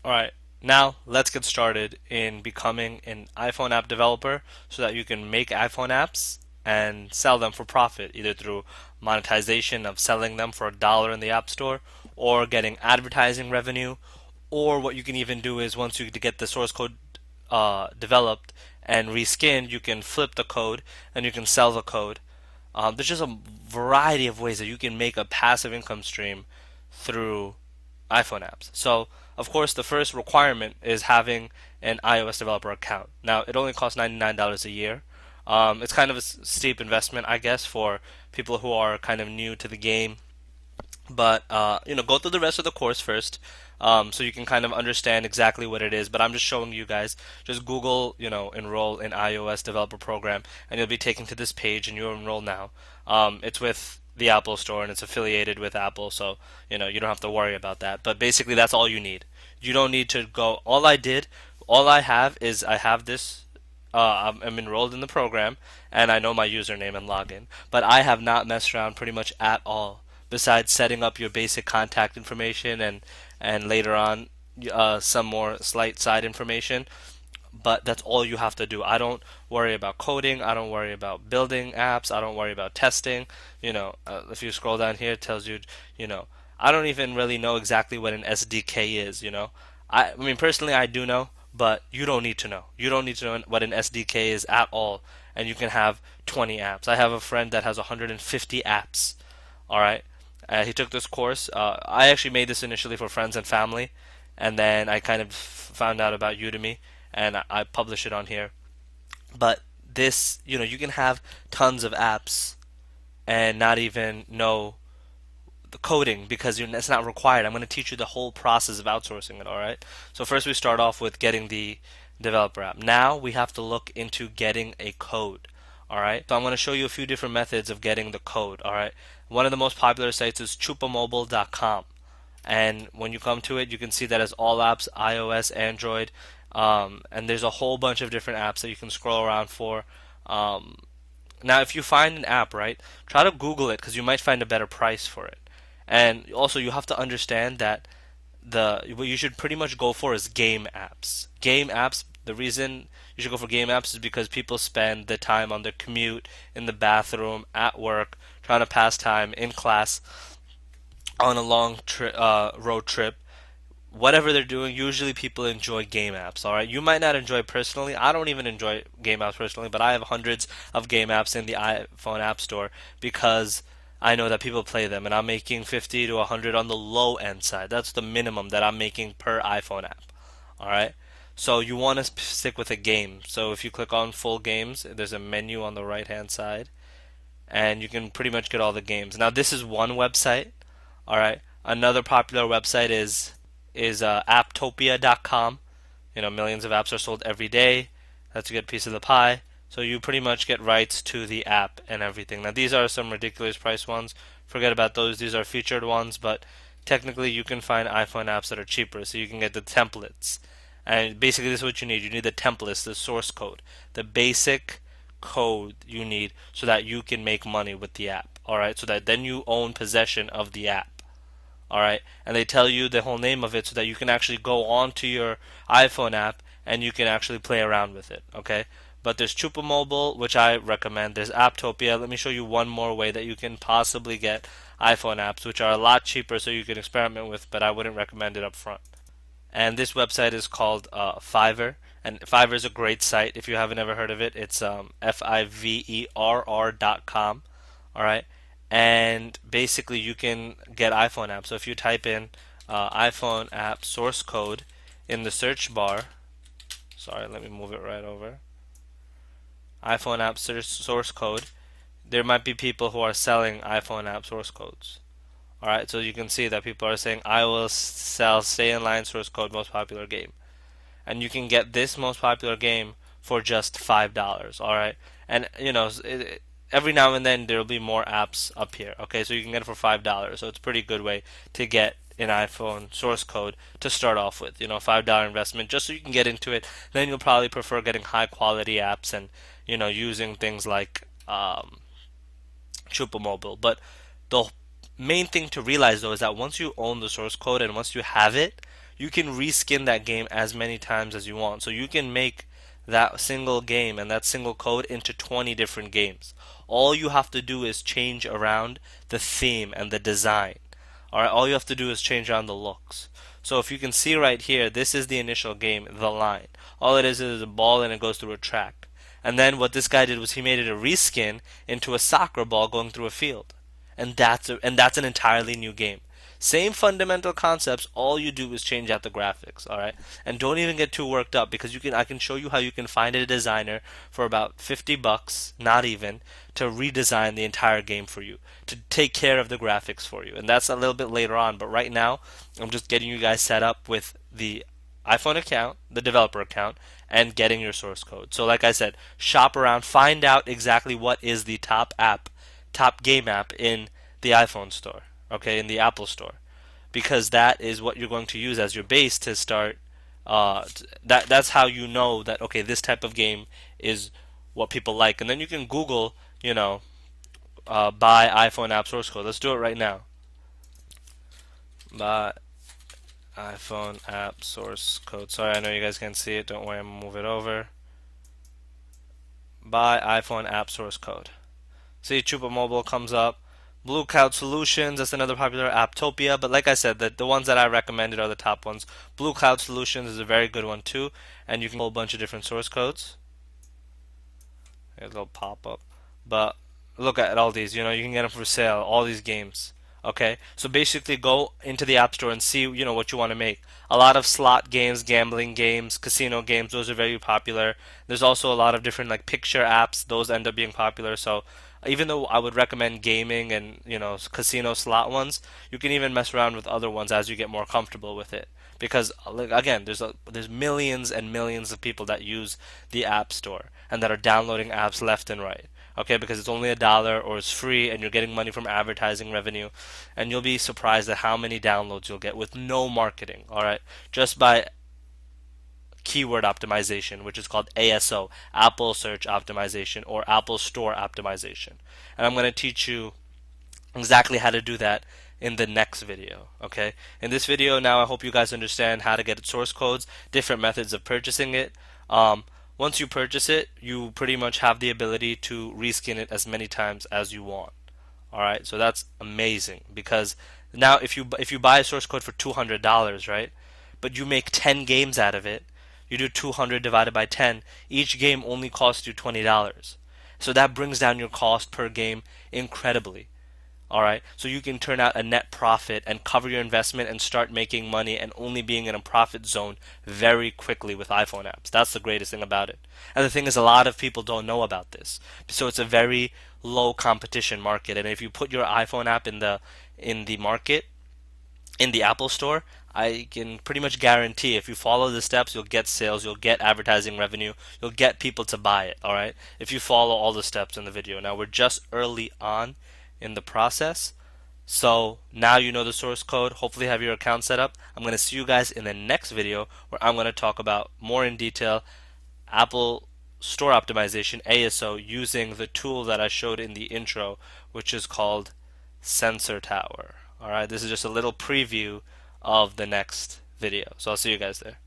Alright, now let's get started in becoming an iPhone app developer so that you can make iPhone apps and sell them for profit, either through monetization of selling them for $1 in the App Store or getting advertising revenue. Or what you can even do is once you get the source code developed and reskinned, you can flip the code and you can sell the code. There's just a variety of ways that you can make a passive income stream through iPhone apps. So, of course, the first requirement is having an iOS developer account. Now, it only costs $99 a year. It's kind of a steep investment, I guess, for people who are kind of new to the game. But go through the rest of the course first, so you can kind of understand exactly what it is. But I'm just showing you guys. Just Google, enroll in iOS developer program, and you'll be taken to this page, and you'll enroll now. It's with the Apple Store, and it's affiliated with Apple, so you don't have to worry about that. But basically, that's all you need. You don't need to go. All I have is I have this. I'm enrolled in the program, and I know my username and login. But I have not messed around pretty much at all besides setting up your basic contact information and later on some more slight side information. But that's all you have to do. I don't worry about coding. I don't worry about building apps. I don't worry about testing. If you scroll down here, it tells you, I don't even really know exactly what an SDK is. I mean, personally, I do know, but you don't need to know. You don't need to know what an SDK is at all, and you can have 20 apps. I have a friend that has 150 apps. All right, he took this course. I actually made this initially for friends and family, and then I kind of found out about Udemy, and I publish it on here. But this, you can have tons of apps and not even know the coding because it's not required. I'm going to teach you the whole process of outsourcing it, all right? So first we start off with getting the developer app. Now we have to look into getting a code, all right? So I'm going to show you a few different methods of getting the code, all right? One of the most popular sites is chupamobile.com. And when you come to it, you can see that it's all apps, iOS, Android, and there's a whole bunch of different apps that you can scroll around for. Um, Now, if you find an app, right, try to Google it because you might find a better price for it. And also, you have to understand that what you should pretty much go for is game apps. Game apps. The reason you should go for game apps is because people spend the time on their commute, in the bathroom, at work, trying to pass time in class, on a long road trip, whatever they're doing, usually people enjoy game apps. All right, you might not enjoy it personally. I don't even enjoy game apps personally, but I have hundreds of game apps in the iPhone App Store because I know that people play them, and I'm making 50 to 100 on the low end side. That's the minimum that I'm making per iPhone app. All right. So you want to stick with a game. So if you click on full games, there's a menu on the right hand side, and you can pretty much get all the games. Now this is one website. All right. Another popular website is apptopia.com. Millions of apps are sold every day. That's a good piece of the pie. So you pretty much get rights to the app and everything. Now these are some ridiculous price ones. Forget about those. These are featured ones, but technically you can find iPhone apps that are cheaper. So you can get the templates. And basically this is what you need. You need the templates, the source code, the basic code you need so that you can make money with the app. All right? So that then you own possession of the app. All right, and they tell you the whole name of it so that you can actually go onto your iPhone app and you can actually play around with it. Okay, but there's Chupa Mobile, which I recommend. There's Apptopia. Let me show you one more way that you can possibly get iPhone apps, which are a lot cheaper, so you can experiment with, but I wouldn't recommend it up front. And this website is called Fiverr, and Fiverr is a great site. If you haven't ever heard of it, it's fiverr.com. All right, and basically you can get iPhone apps. So if you type in iPhone app source code in the search bar, sorry, let me move it right over. iPhone app source code. There might be people who are selling iPhone app source codes. All right, so you can see that people are saying, "I will sell stay in line source code most popular game," and you can get this most popular game for just $5. All right, and every now and then there'll be more apps up here. Okay, so you can get it for $5. So it's a pretty good way to get an iPhone source code to start off with. $5 investment just so you can get into it. Then you'll probably prefer getting high quality apps and using things like Chupa Mobile. But the main thing to realize though is that once you own the source code and once you have it, you can reskin that game as many times as you want. So you can make that single game and that single code into 20 different games. All you have to do is change around the theme and the design. Alright, all you have to do is change around the looks. So if you can see right here, this is the initial game, The Line. All it is a ball and it goes through a track. And then what this guy did was he made it a reskin into a soccer ball going through a field. And that's an entirely new game. Same fundamental concepts, all you do is change out the graphics, all right? And don't even get too worked up because I can show you how you can find a designer for about 50 bucks, not even, to redesign the entire game for you, to take care of the graphics for you. And that's a little bit later on, but right now I'm just getting you guys set up with the iPhone account, the developer account, and getting your source code. So like I said, shop around, find out exactly what is the top game app in the iPhone store, okay, in the Apple store, because that is what you're going to use as your base to start. That's how you know that okay, this type of game is what people like, and then you can Google, buy iPhone app source code. Let's do it right now. Buy iPhone app source code. Sorry, I know you guys can't see it. Don't worry, I'm gonna move it over. Buy iPhone app source code. See, Chupa Mobile comes up. Blue Cloud Solutions, that's another popular. Apptopia, but like I said, the ones that I recommended are the top ones. Blue Cloud Solutions is a very good one too, and you can get a whole bunch of different source codes. It'll pop up. But look at all these, you can get them for sale, all these games. Okay, so basically go into the App Store and see, what you want to make. A lot of slot games, gambling games, casino games, those are very popular. There's also a lot of different like picture apps, those end up being popular. So even though I would recommend gaming and, casino slot ones, you can even mess around with other ones as you get more comfortable with it. Because like, again, there's millions and millions of people that use the App Store and that are downloading apps left and right. Okay, because it's only $1 or it's free and you're getting money from advertising revenue, and you'll be surprised at how many downloads you'll get with no marketing. All right, just by keyword optimization, which is called ASO, Apple Search Optimization, or Apple Store Optimization. And I'm going to teach you exactly how to do that in the next video. Okay, in this video now, I hope you guys understand how to get source codes, different methods of purchasing it. Once you purchase it, you pretty much have the ability to reskin it as many times as you want. All right, so that's amazing because now if you buy a source code for $200, right, but you make 10 games out of it, you do 200 divided by 10. Each game only costs you $20. So that brings down your cost per game incredibly. Alright, so you can turn out a net profit and cover your investment and start making money and only being in a profit zone very quickly with iPhone apps. That's the greatest thing about it. And the thing is, a lot of people don't know about this. So it's a very low competition market. And if you put your iPhone app in the market, in the Apple Store, I can pretty much guarantee if you follow the steps, you'll get sales, you'll get advertising revenue, you'll get people to buy it, alright? If you follow all the steps in the video. Now, we're just early on in the process. So now you know the source code. Hopefully have your account set up. I'm going to see you guys in the next video where I'm going to talk about more in detail Apple Store Optimization, ASO, using the tool that I showed in the intro, which is called Sensor Tower. Alright, this is just a little preview of the next video. So I'll see you guys there.